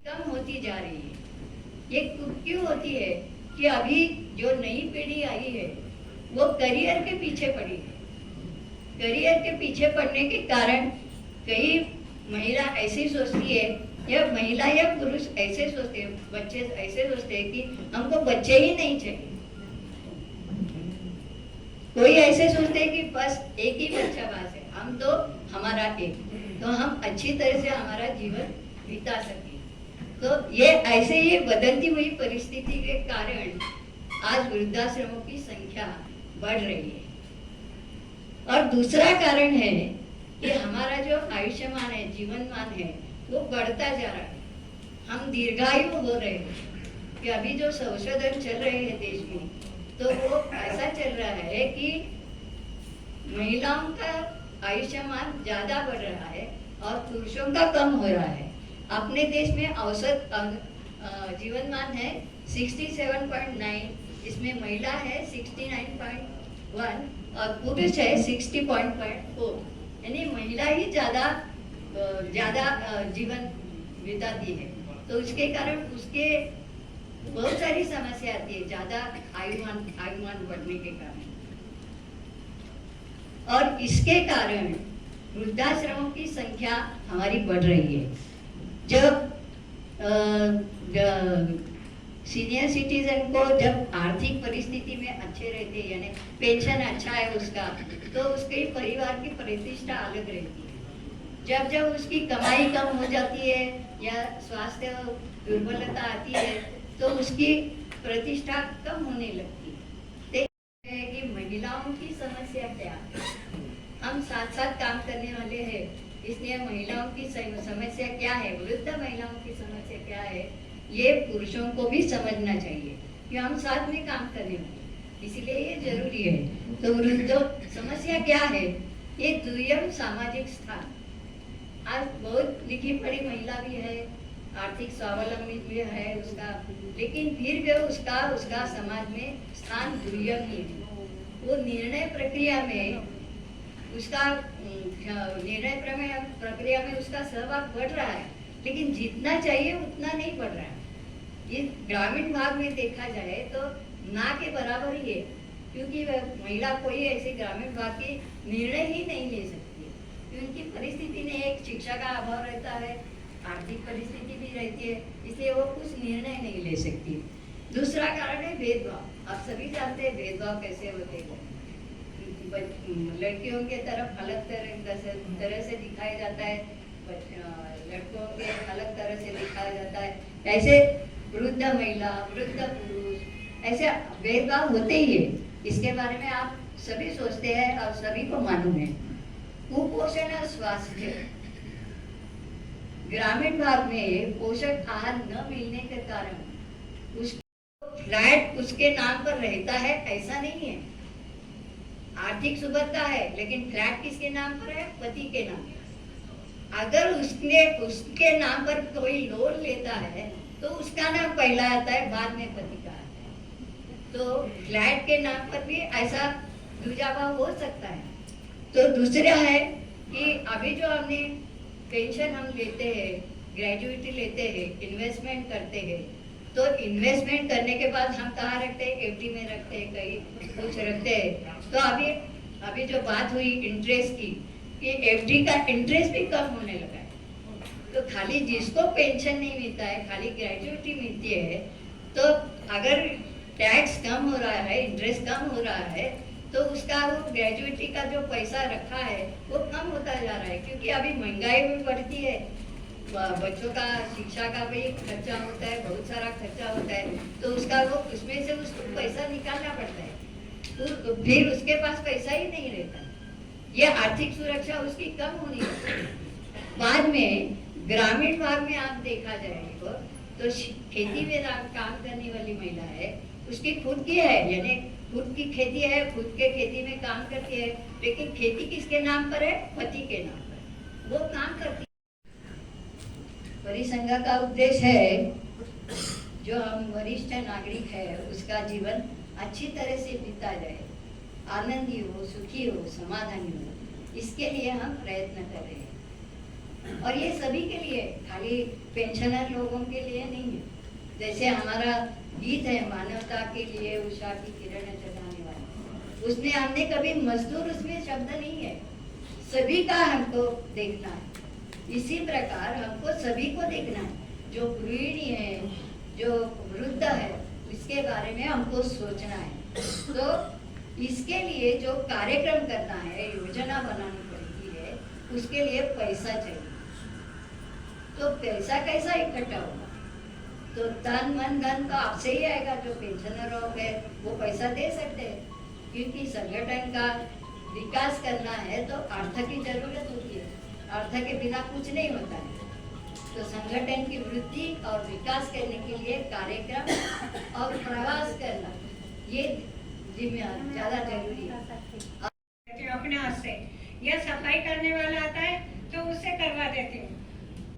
कम होती जा रही है। ये क्यों होती है कि अभी जो नई पीढ़ी आई है वो करियर के पीछे पड़ी है। करियर के पीछे पड़ने के कारण कई महिला ऐसी सोचती है, या महिला या पुरुष ऐसे सोचते हैं, बच्चे ऐसे सोचते हैं कि हमको बच्चे ही नहीं चाहिए। कोई ऐसे सोचते हैं कि बस एक ही बच्चा पास है, हम तो हमारा एक, तो हम अच्छी तरह से हमारा जीवन बिता सके। तो ये ऐसे ही बदलती हुई परिस्थिति के कारण आज वृद्धाश्रमों की संख्या बढ़ रही है। और दूसरा कारण है कि हमारा जो आयुष्यमान है, जीवनमान है, वो बढ़ता जा रहा है। हम दीर्घायु हो रहे हैं कि अभी जो संशोधन चल रहे हैं देश में, तो वो ऐसा चल रहा है कि महिलाओं का आयुष्यमान ज्यादा बढ़ रहा है और पुरुषों का कम हो रहा है। अपने देश में औसत जीवनमान है 67.9, इसमें महिला है 69.1 और पुरुष है 60.4, यानी महिला ही ज्यादा जीवन बिताती है। तो उसके कारण उसके बहुत सारी समस्या आती है, ज्यादा आयुमान बढ़ने के कारण। और इसके कारण वृद्धाश्रमों की संख्या हमारी बढ़ रही है। जब सीनियर सिटीजन को जब आर्थिक परिस्थिति में अच्छे रहते हैं, यानी पेंशन अच्छा है उसका, तो उसके परिवार की प्रतिष्ठा अलग रहती है। जब जब उसकी कमाई कम हो जाती है या स्वास्थ्य दुर्बलता आती है, तो उसकी प्रतिष्ठा कम होने लगती है। कि महिलाओं की समस्या क्या है, हम साथ साथ काम करने वाले हैं, इसलिए महिलाओं की समस्या क्या है, वृद्ध महिलाओं की समस्या क्या है, ये पुरुषों को भी समझना चाहिए कि हम साथ में काम करने वाले, इसीलिए ये जरूरी है। तो वृद्ध समस्या क्या है, ये दुर्गम सामाजिक स्थान। आज बहुत लिखी पढ़ी महिला भी है, आर्थिक स्वावलंबी भी है उसका, लेकिन फिर भी उसका समाज में स्थान दुर्गम ही है। वो निर्णय प्रक्रिया में उसका सहभाग बढ़ रहा है, लेकिन जितना चाहिए उतना नहीं बढ़ रहा है। ये ग्रामीण भाग में देखा जाए तो ना के बराबर ही है, क्योंकि महिला कोई ऐसे ग्रामीण भाग की निर्णय ही नहीं ले सकती है, क्योंकि परिस्थिति में एक शिक्षा का अभाव रहता है, आर्थिक परिस्थिति भी रहती है, इसलिए वो कुछ निर्णय नहीं ले सकती। दूसरा कारण है भेदभाव। आप सभी जानते हैं भेदभाव कैसे होते हैं। लड़कियों के तरफ अलग तरह से दिखाया जाता है, लड़कों के अलग तरह से दिखाया जाता है। ऐसे वृद्ध महिला, वृद्ध पुरुष, ऐसे भेदभाव होते ही है। इसके बारे में आप सभी सोचते हैं और सभी को मालूम है। कुपोषण और स्वास्थ्य, ग्रामीण भाग में पोषक आहार न मिलने के कारण फ्लैट उसके नाम पर रहता है ऐसा नहीं है। आर्थिक सुभद्रता है, लेकिन फ्लैट किसके नाम पर है, पति के नाम। अगर उसके नाम पर कोई लोन लेता है तो उसका नाम पहला आता है, बाद में पति का आता है। तो फ्लैट के नाम पर भी ऐसा दुजाभाव हो सकता है। तो दूसरा है कि अभी जो हमने पेंशन हम लेते हैं, ग्रेजुएटी लेते हैं, इन्वेस्टमेंट करते हैं, तो इन्वेस्टमेंट करने के बाद हम कहाँ रखते हैं, एफडी में रखते हैं, कहीं कुछ रखते हैं। तो अभी जो बात हुई इंटरेस्ट की, कि एफडी का इंटरेस्ट भी कम होने लगा है। तो खाली जिसको पेंशन नहीं मिलता है, खाली ग्रेजुएटी मिलती है, तो अगर टैक्स कम हो रहा है, इंटरेस्ट कम हो रहा है, तो उसका वो ग्रेजुएटी का जो पैसा रखा है वो कम होता जा रहा है, क्योंकि अभी महंगाई भी बढ़ती है, बच्चों का शिक्षा का भी खर्चा होता है, बहुत सारा खर्चा होता है, तो उसमें से उसको पैसा निकालना पड़ता है, तो फिर उसके पास पैसा ही नहीं रहता। ये आर्थिक सुरक्षा उसकी कम होनी है। बाद में ग्रामीण भाग में आप देखा जाएगा तो खेती में काम करने वाली महिला है, उसकी खुद की है, यानी खुद की खेती है, खुद के खेती में काम करती है, लेकिन खेती किसके नाम पर है, पति के नाम पर वो काम करती है। परिसंघ का उद्देश्य है जो हम वरिष्ठ नागरिक है उसका जीवन अच्छी तरह से बीता जाए, आनंदी हो, सुखी हो, समाधानी हो, इसके लिए हम प्रयत्न कर रहे हैं। और ये सभी के लिए, खाली पेंशनर लोगों के लिए नहीं है। जैसे हमारा गीत है मानवता के लिए उषा की किरण जगाने वाली, उसमें हमने कभी मजदूर उसमें शब्द नहीं है, सभी का हमको देखना है। इसी प्रकार हमको सभी को देखना है, जो गृहिणी है, जो वृद्ध है, इसके बारे में हमको सोचना है। तो इसके लिए जो कार्यक्रम करना है, योजना बनानी पड़ती है, उसके लिए पैसा चाहिए। तो पैसा कैसा इकट्ठा होगा? तो तन मन धन तो आपसे ही आएगा, जो पेंशनर हो गए वो पैसा दे सकते हैं, क्योंकि संगठन का विकास करना है तो अर्थ की जरूरत होती है, अर्थ के बिना कुछ नहीं होता है। तो संगठन की वृद्धि और विकास करने के लिए कार्यक्रम और प्रवास करना ये ज्यादा जरूरी है। अपने हाथ से या सफाई करने वाला आता है तो उससे करवा देती हूँ।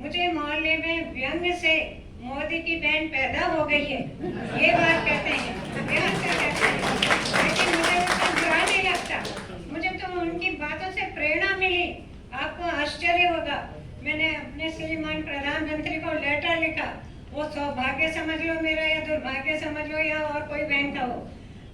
मुझे मोहल्ले में व्यंग से मोदी की बहन पैदा हो गई है ये बात कहते हैं, लेकिन मुझे उसका बुरा नहीं लगता। मुझे तो उनकी बातों से प्रेरणा मिली। आपको आश्चर्य होगा, मैंने अपने श्रीमान प्रधानमंत्री को लेटर लिखा, वो सौभाग्य समझ लो मेरा या दुर्भाग्य समझ लो या और कोई बहन का हो,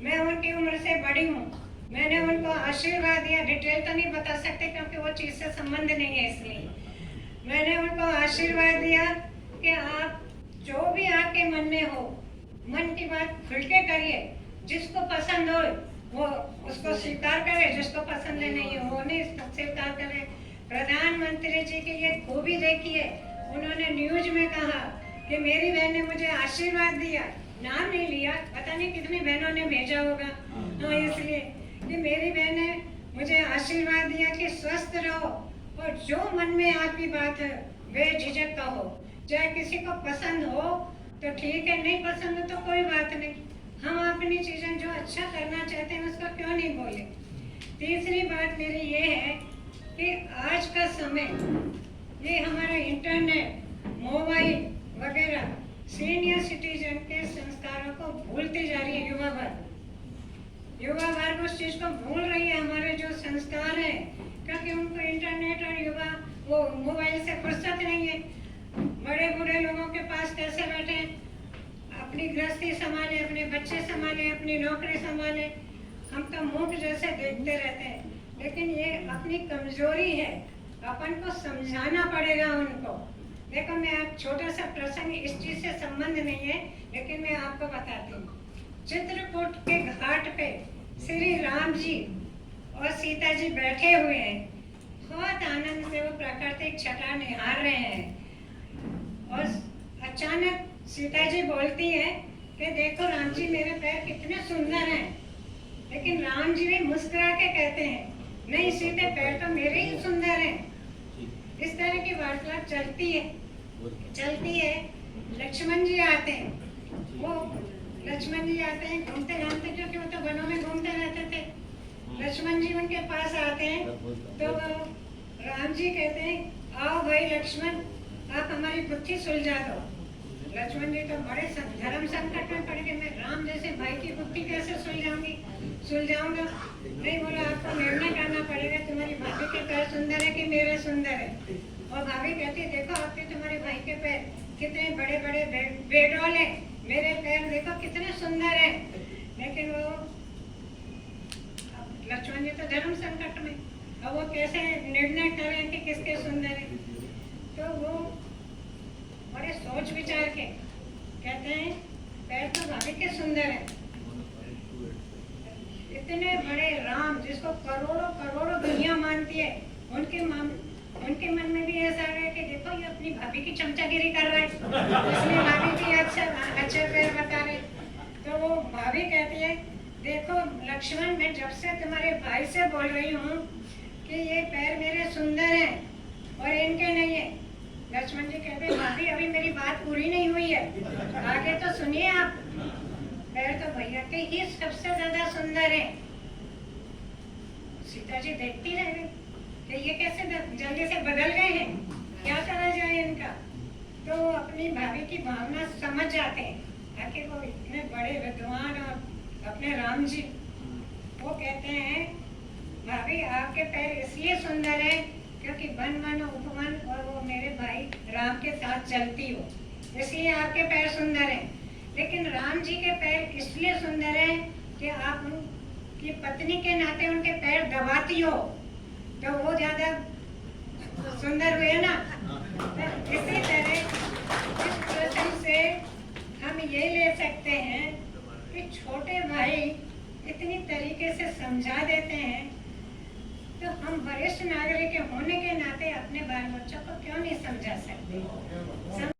मैं उनकी उम्र से बड़ी हूँ। मैंने उनको आशीर्वाद दिया, डिटेल तो नहीं बता सकते क्योंकि वो चीज से संबंध नहीं है, इसलिए मैंने उनको आशीर्वाद दिया कि आप जो भी आपके मन में हो, मन की बात खुल के करिए, जिसको पसंद हो वो उसको स्वीकार करे, जिसको पसंद नहीं है वो नहीं स्वीकार करे। प्रधानमंत्री जी की ये खूबी देखिए, उन्होंने न्यूज में कहा कि मेरी बहन ने मुझे आशीर्वाद दिया, नाम नहीं लिया, पता नहीं कितनी बहनों ने भेजा होगा, तो इसलिए कि मेरी बहन ने मुझे आशीर्वाद दिया कि स्वस्थ रहो और जो मन में आपकी बात है बेझिझक कहो, चाहे किसी को पसंद हो तो ठीक है, नहीं पसंद हो तो कोई बात नहीं, हम अपनी चीजें जो अच्छा करना चाहते हैं उसको क्यों नहीं बोले। तीसरी बात मेरी ये है कि आज का समय, ये हमारा इंटरनेट, मोबाइल वगैरह सीनियर सिटीजन के संस्कारों को भूलती जा रही है। युवा वर्ग उस चीज को भूल रही है, हमारे जो संस्कार है, क्योंकि उनको इंटरनेट और युवा वो मोबाइल से फुर्सत नहीं है। बड़े बूढ़े लोगों के पास कैसे बैठे, अपनी गृहस्थी संभाले, अपने बच्चे संभाले, अपनी नौकरी संभाले, हम तो मूर्ख जैसे देखते रहते हैं। लेकिन ये अपनी कमजोरी है, अपन को समझाना पड़ेगा उनको। देखो मैं आप छोटा सा प्रसंग, इस चीज से संबंध नहीं है लेकिन मैं आपको बताती हूँ। चित्रकूट के घाट पे श्री राम जी और सीता जी बैठे हुए हैं, बहुत आनंद से वो प्राकृतिक छटा निहार रहे हैं और अचानक सीता जी बोलती है कि देखो राम जी मेरे पैर कितने सुंदर हैं, लेकिन राम जी भी मुस्कुरा के कहते हैं नहीं सीते, पैर तो मेरे ही सुंदर हैं। इस तरह की वार्तालाप चलती है। लक्ष्मण जी आते हैं, वो लक्ष्मण जी आते हैं घूमते घामते, क्योंकि वो तो वनों में घूमते रहते थे। लक्ष्मण जी उनके पास आते हैं तो राम जी कहते हैं आओ भाई लक्ष्मण, आप हमारी बुद्धि सुलझा दो। लक्ष्मण जी तो बड़े धर्म संकट में पड़ गए, मैं राम जैसे भाई की बुद्धि कैसे सुलझाऊंगा। नहीं बोला, आपको निर्णय करना पड़ेगा, तुम्हारी भाभी के पैर सुंदर है कि मेरे सुंदर है। और भाभी कहती देखो आपके तुम्हारे भाई के पैर कितने बड़े बड़े बेडोल है, मेरे पैर देखो कितने सुंदर है। लेकिन वो लक्ष्मण जी तो धर्म संकट में, अब वो कैसे निर्णय करें कि किसके सुंदर है। तो वो बड़े सोच विचार के कहते हैं पैर तो भाभी के सुंदर है। इतने बड़े राम जिसको करोड़ों करोड़ों दुनिया मानती है, उनके मन में भी ऐसा आ गया कि देखो ये अपनी भाभी की चमचागिरी कर रहा है, इसलिए भाभी की अच्छे पैर बता रहे। तो वो भाभी कहती है देखो लक्ष्मण, मैं जब से तुम्हारे भाई से बोल रही हूँ कि ये पैर मेरे सुंदर हैं और इनके नहीं है। लक्ष्मण जी कहते हैं भाभी अभी मेरी बात पूरी नहीं हुई है, आगे तो सुनिए आप। पैर तो भैया के ही सबसे ज्यादा सुंदर है। सीता जी देखती रह गई कि ये कैसे जल्दी से बदल गए हैं, क्या करा जाए इनका। तो अपनी भाभी की भावना समझ जाते हैं। आखिर वो इतने बड़े विद्वान और अपने राम जी, वो कहते हैं भाभी आपके पैर इसलिए सुंदर है क्योंकि वन मन उपवन और वो मेरे भाई राम के साथ चलती हो, इसलिए आपके पैर सुंदर हैं। लेकिन राम जी के पैर इसलिए सुंदर हैं कि आप उनकी पत्नी के नाते उनके पैर दबाती हो, तो वो ज्यादा सुंदर हुए ना। तो इसी तरह इस प्रसंग से हम ये ले सकते हैं कि छोटे भाई इतनी तरीके से समझा देते हैं, तो हम वरिष्ठ नागरिक होने के नाते अपने बाल बच्चों को क्यों नहीं समझा सकते।